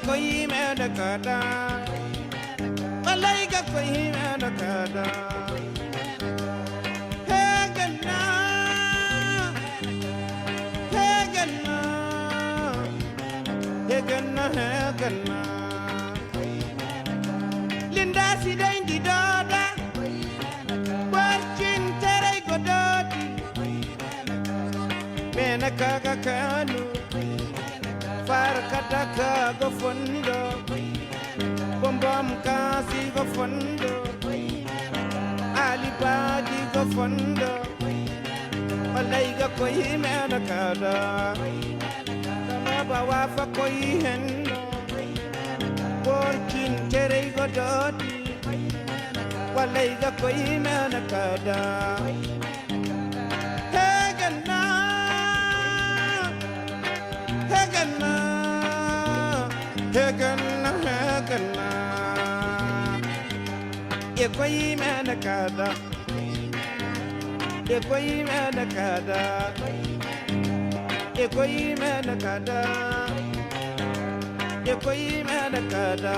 koi me na kada balai ga koi me na kada hegana hegana hegana hegana linda si dai di dada warchin tere godoti me na kaga kanu Farkataka go fundo, bombom kasi go fundo, alipadi go fundo, malaiga koi mena kada, kama bawa fa koi hendo, porchin tere go doti, malaiga koi mena kada. Hegana, hegana, ekoi mena kada, ekoi mena kada, ekoi mena kada, ekoi mena kada.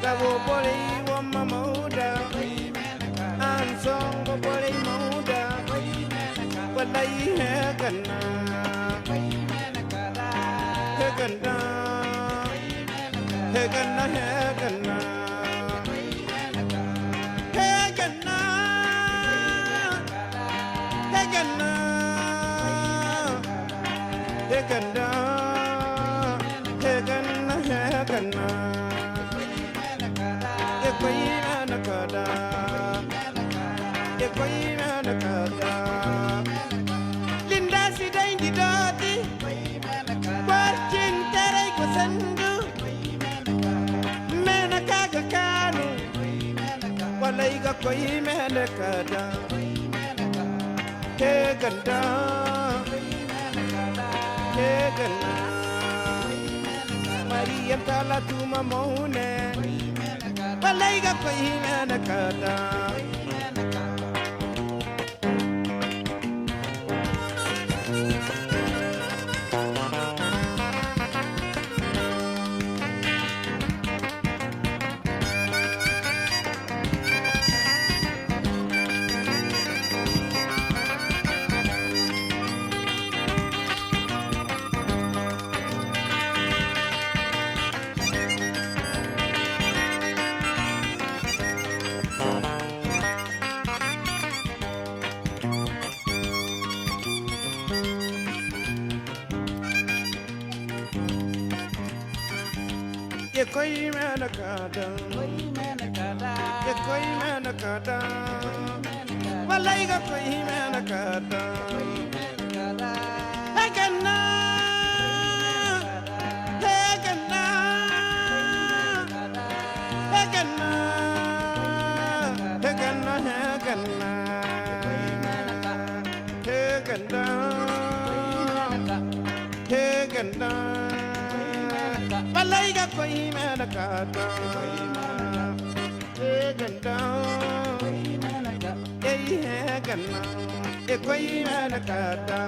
Sabo boli wama mauda, ansong boli mauda, walai hegana, hegana, hegana hegana, hegana, hegana, hegana, hegana hegana. Ekoi mena kada, ekoi mena kada. Linda si dai di doti, warchin tere ko sandu. Mena kaga kanu, walai ga koi mena kada. Heganda, heganda. Mariam tala tuma mohune. Balaiga koi mena kada. Ekoi mena kada, ekoi mena kada, walai ga koi mena kada. Hegana, hegana, hegana, hegana hegana, hegana, hegana. Balaiga koi mena kada, hegana, hegana, ekoi mena kada,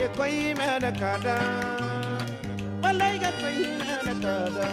ekoi mena kada, balaiga koi mena kada.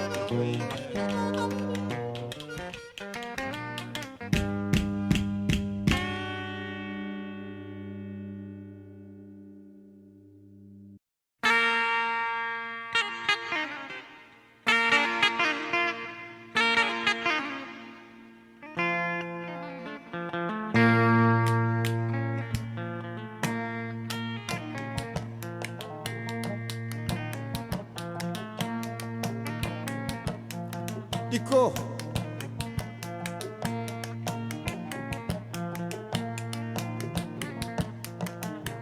Iko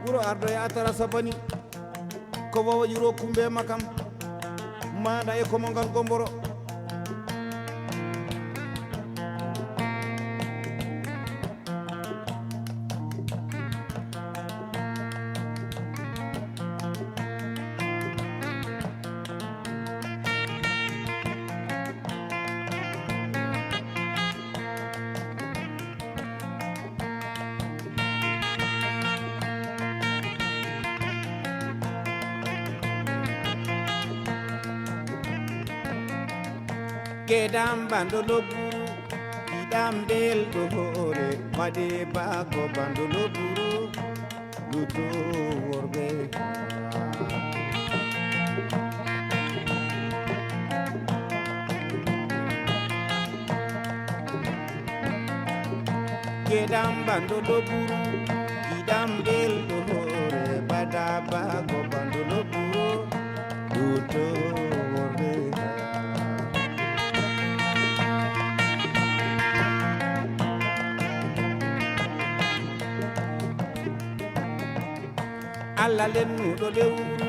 wuro ardo ya tara sabani ko wawa yuro kumbe makam maɗa e komo ngal gomboro Gedam bandolo buru idam bel do hore made bago bandolo buru luto worbe Gedam bandolo buru idam bel do hore bada bago bandolo buru luto worbe alla lennuɗo lewru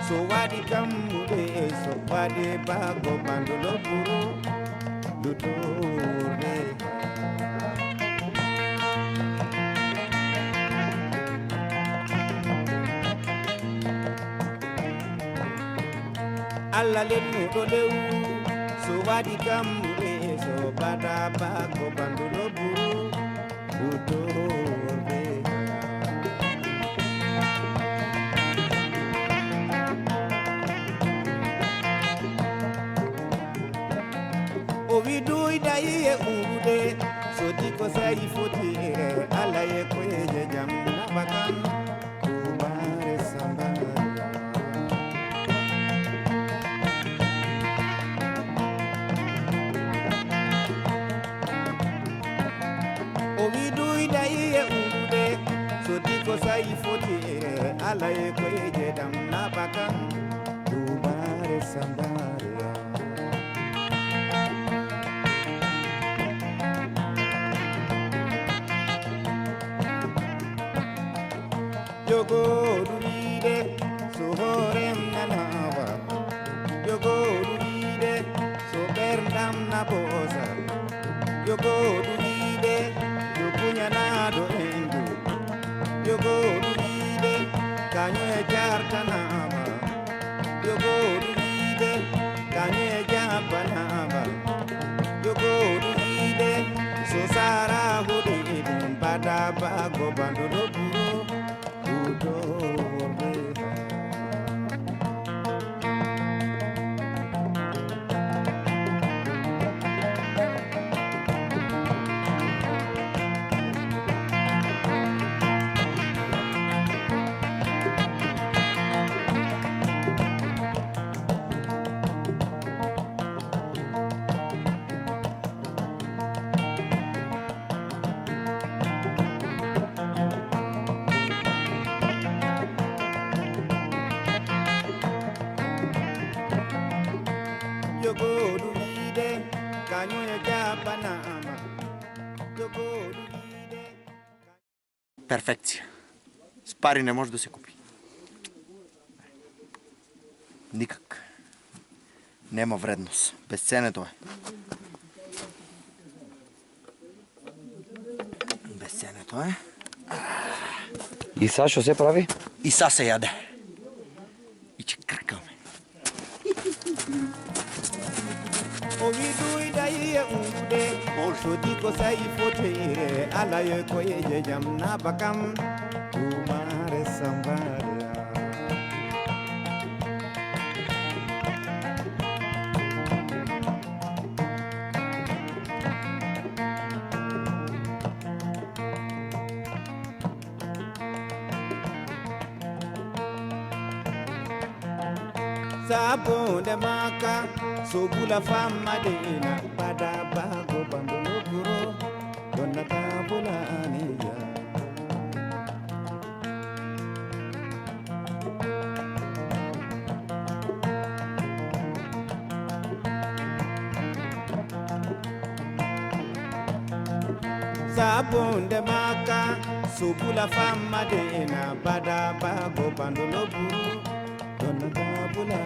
so waɗi kammuɗe so waɗe bago bandolo buru lutorde alla lennuɗo lewru so waɗi kammuɗe so waɗa bago bandolo buru lutorde o wi duyɗayi e urude so di ko sayi foti ala ye koyeje jam nabakan tubare sambara o wi duyɗayi e urude so di ko sayi foti ala ye koyeje jam nabakan tubare sambara Yogo duide so horem nanawa Yogo duide so berndam na bosa Yogo duide yo kuñanado endu Yogo duide kanyo e jartanama Yogo duide kanyo e jabanama Yogo duide so sara hudi bada bago bandolo buru Перфекция. С пари не може да се купи. Никак. Нема вредност. Безценето е. Безценето е. И сега що се прави? И сега се яде. И че кръкаме. Ovi duyɗayi e urude so di ko sayi foti ala ye koyeje jam nabakam tumare sambara sabonde maka sobula fama dina pada bago bandolo buro donna tabula aniya Zabonde maka subula fama de na bada bago bandolo buru dona babula